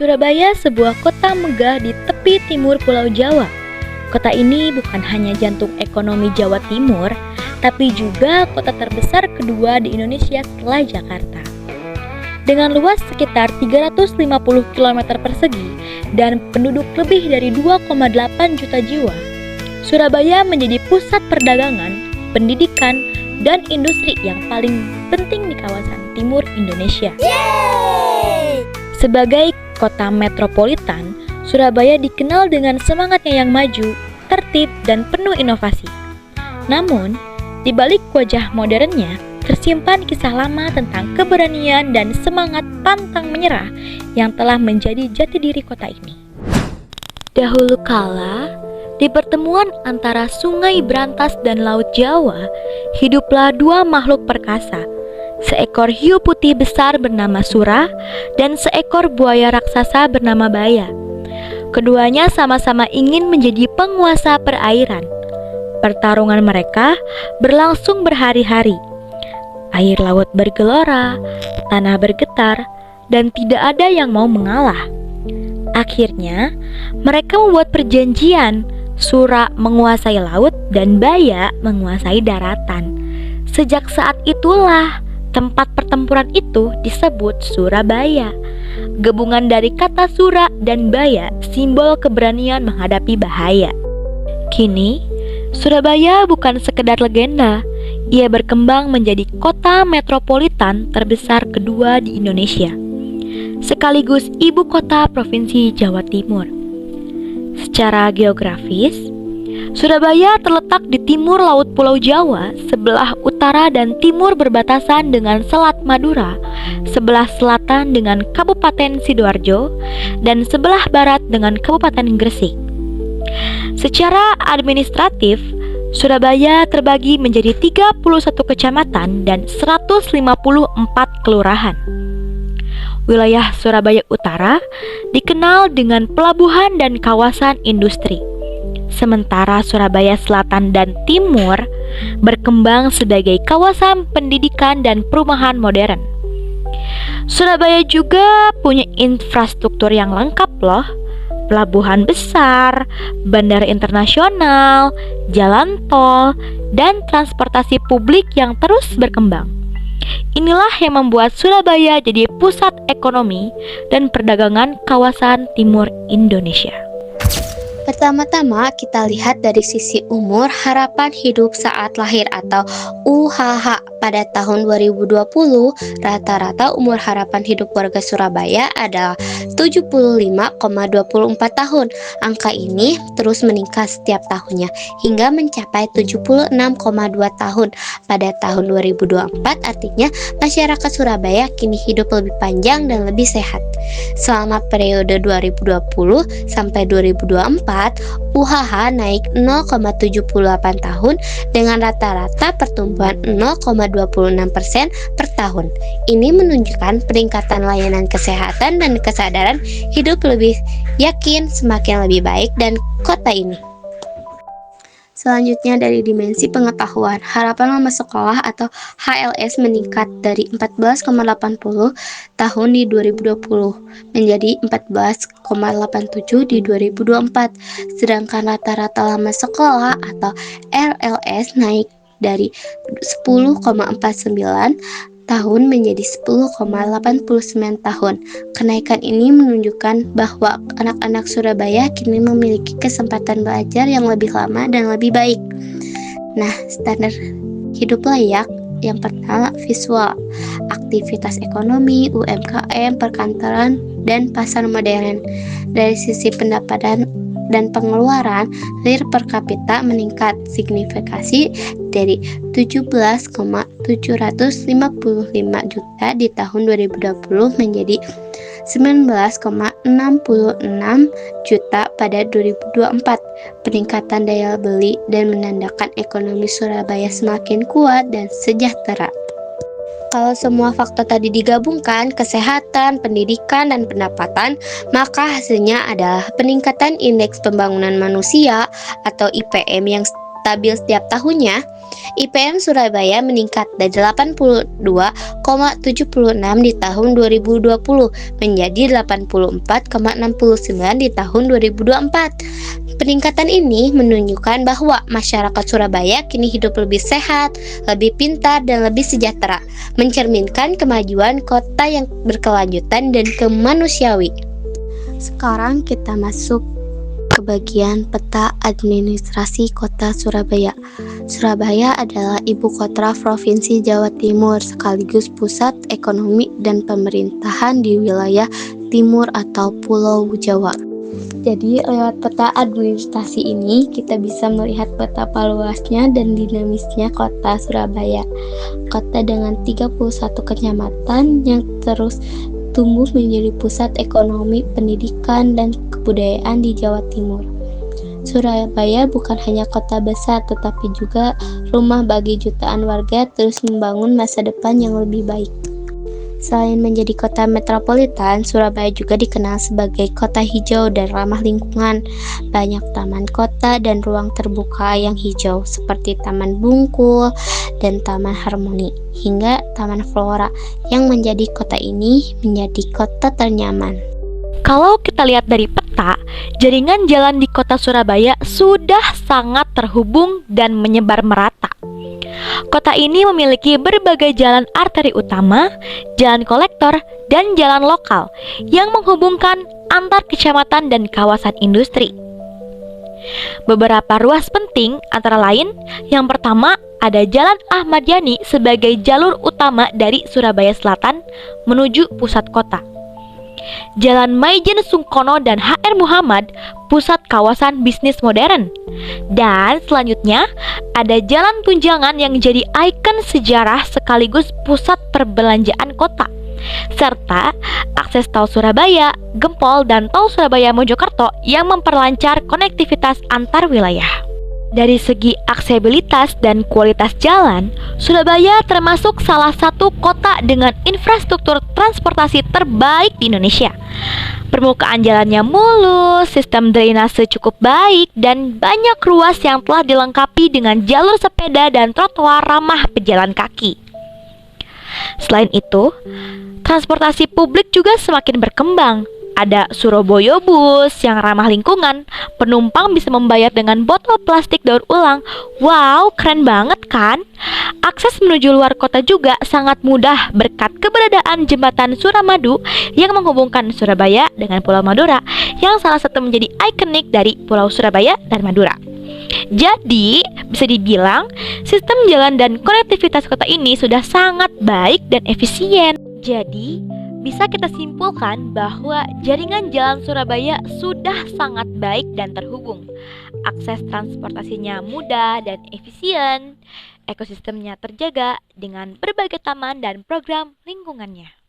Surabaya sebuah kota megah di tepi timur Pulau Jawa. Kota ini bukan hanya jantung ekonomi Jawa Timur, tapi juga kota terbesar kedua di Indonesia setelah Jakarta. Dengan luas sekitar 350 km persegi dan penduduk lebih dari 2,8 juta jiwa, Surabaya menjadi pusat perdagangan, pendidikan, dan industri yang paling penting di kawasan timur Indonesia. Yeay! Sebagai kota metropolitan, Surabaya dikenal dengan semangatnya yang maju, tertib, dan penuh inovasi. Namun, di balik wajah modernnya, tersimpan kisah lama tentang keberanian dan semangat pantang menyerah yang telah menjadi jati diri kota ini. Dahulu kala, di pertemuan antara Sungai Brantas dan Laut Jawa, hiduplah dua makhluk perkasa, seekor hiu putih besar bernama Surah dan seekor buaya raksasa bernama Baya. Keduanya sama-sama ingin menjadi penguasa perairan. Pertarungan mereka berlangsung berhari-hari. Air laut bergelora, tanah bergetar, dan tidak ada yang mau mengalah. Akhirnya, mereka membuat perjanjian. Surah menguasai laut dan Baya menguasai daratan. Sejak saat itulah tempat pertempuran itu disebut Surabaya. Gabungan dari kata Sura dan Baya, simbol keberanian menghadapi bahaya. Kini, Surabaya bukan sekedar legenda. Ia berkembang menjadi kota metropolitan terbesar kedua di Indonesia, sekaligus ibu kota Provinsi Jawa Timur. Secara geografis, Surabaya terletak di timur laut Pulau Jawa, sebelah utara dan timur berbatasan dengan Selat Madura, sebelah selatan dengan Kabupaten Sidoarjo, dan sebelah barat dengan Kabupaten Gresik. Secara administratif, Surabaya terbagi menjadi 31 kecamatan dan 154 kelurahan. Wilayah Surabaya Utara dikenal dengan pelabuhan dan kawasan industri. Sementara Surabaya Selatan dan Timur berkembang sebagai kawasan pendidikan dan perumahan modern. Surabaya juga punya infrastruktur yang lengkap loh. Pelabuhan besar, bandara internasional, jalan tol, dan transportasi publik yang terus berkembang. Inilah yang membuat Surabaya jadi pusat ekonomi dan perdagangan kawasan timur Indonesia. Pertama-tama kita lihat dari sisi umur harapan hidup saat lahir atau UHH. Pada tahun 2020, rata-rata umur harapan hidup warga Surabaya adalah 75,24 tahun. Angka ini terus meningkat setiap tahunnya hingga mencapai 76,2 tahun pada tahun 2024. Artinya masyarakat Surabaya kini hidup lebih panjang dan lebih sehat. Selama periode 2020 sampai 2024, UHH naik 0,78 tahun dengan rata-rata pertumbuhan 0,26% per tahun. Ini menunjukkan peningkatan layanan kesehatan dan kesadaran hidup lebih yakin semakin lebih baik dan kota ini. Selanjutnya dari dimensi pengetahuan, harapan lama sekolah atau HLS meningkat dari 14,80 tahun di 2020 menjadi 14,87 di 2024. Sedangkan rata-rata lama sekolah atau RLS naik dari 10,49 tahun menjadi 10,89 tahun. Kenaikan ini menunjukkan bahwa anak-anak Surabaya kini memiliki kesempatan belajar yang lebih lama dan lebih baik. Nah, standar hidup layak yang pertama visual, aktivitas ekonomi, UMKM, perkantoran, dan pasar modern. Dari sisi pendapatan dan pengeluaran, RIR per kapita meningkat signifikasi dari 17,755 juta di tahun 2020 menjadi 19,66 juta pada 2024. Peningkatan daya beli dan menandakan ekonomi Surabaya semakin kuat dan sejahtera. Kalau semua faktor tadi digabungkan, kesehatan, pendidikan, dan pendapatan, maka hasilnya adalah peningkatan indeks pembangunan manusia atau IPM yang stabil setiap tahunnya. IPM Surabaya meningkat dari 82,76 di tahun 2020 menjadi 84,69 di tahun 2024. Peningkatan ini menunjukkan bahwa masyarakat Surabaya kini hidup lebih sehat, lebih pintar, dan lebih sejahtera, mencerminkan kemajuan kota yang berkelanjutan dan kemanusiawi. Sekarang kita masuk ke bagian peta administrasi kota Surabaya. Surabaya adalah ibu kota Provinsi Jawa Timur sekaligus pusat ekonomi dan pemerintahan di wilayah timur atau Pulau Jawa. Jadi lewat peta administrasi ini kita bisa melihat betapa luasnya dan dinamisnya kota Surabaya. Kota dengan 31 kecamatan yang terus tumbuh menjadi pusat ekonomi, pendidikan, dan kebudayaan di Jawa Timur. Surabaya bukan hanya kota besar tetapi juga rumah bagi jutaan warga terus membangun masa depan yang lebih baik. Selain menjadi kota metropolitan, Surabaya juga dikenal sebagai kota hijau dan ramah lingkungan. Banyak taman kota dan ruang terbuka yang hijau seperti Taman Bungkul dan Taman Harmoni, hingga Taman Flora yang menjadi kota ini menjadi kota ternyaman. Kalau kita lihat dari peta, jaringan jalan di kota Surabaya sudah sangat terhubung dan menyebar merata. Kota ini memiliki berbagai jalan arteri utama, jalan kolektor, dan jalan lokal yang menghubungkan antar kecamatan dan kawasan industri. Beberapa ruas penting antara lain, yang pertama ada Jalan Ahmad Yani sebagai jalur utama dari Surabaya Selatan menuju pusat kota. Jalan Maijen Sungkono dan HR Muhammad, pusat kawasan bisnis modern. Dan selanjutnya ada Jalan Tunjangan yang jadi ikon sejarah sekaligus pusat perbelanjaan kota. Serta akses tol Surabaya, Gempol, dan tol Surabaya Mojokerto yang memperlancar konektivitas antar wilayah. Dari segi aksesibilitas dan kualitas jalan, Surabaya termasuk salah satu kota dengan infrastruktur transportasi terbaik di Indonesia. Permukaan jalannya mulus, sistem drainase cukup baik, dan banyak ruas yang telah dilengkapi dengan jalur sepeda dan trotoar ramah pejalan kaki. Selain itu, transportasi publik juga semakin berkembang. Ada Surabaya Bus yang ramah lingkungan, penumpang bisa membayar dengan botol plastik daur ulang. Wow, keren banget kan? Akses menuju luar kota juga sangat mudah berkat keberadaan jembatan Suramadu yang menghubungkan Surabaya dengan Pulau Madura, yang salah satu menjadi ikonik dari Pulau Surabaya dan Madura. Jadi, bisa dibilang sistem jalan dan konektivitas kota ini sudah sangat baik dan efisien. Jadi, bisa kita simpulkan bahwa jaringan jalan Surabaya sudah sangat baik dan terhubung. Akses transportasinya mudah dan efisien, ekosistemnya terjaga dengan berbagai taman dan program lingkungannya.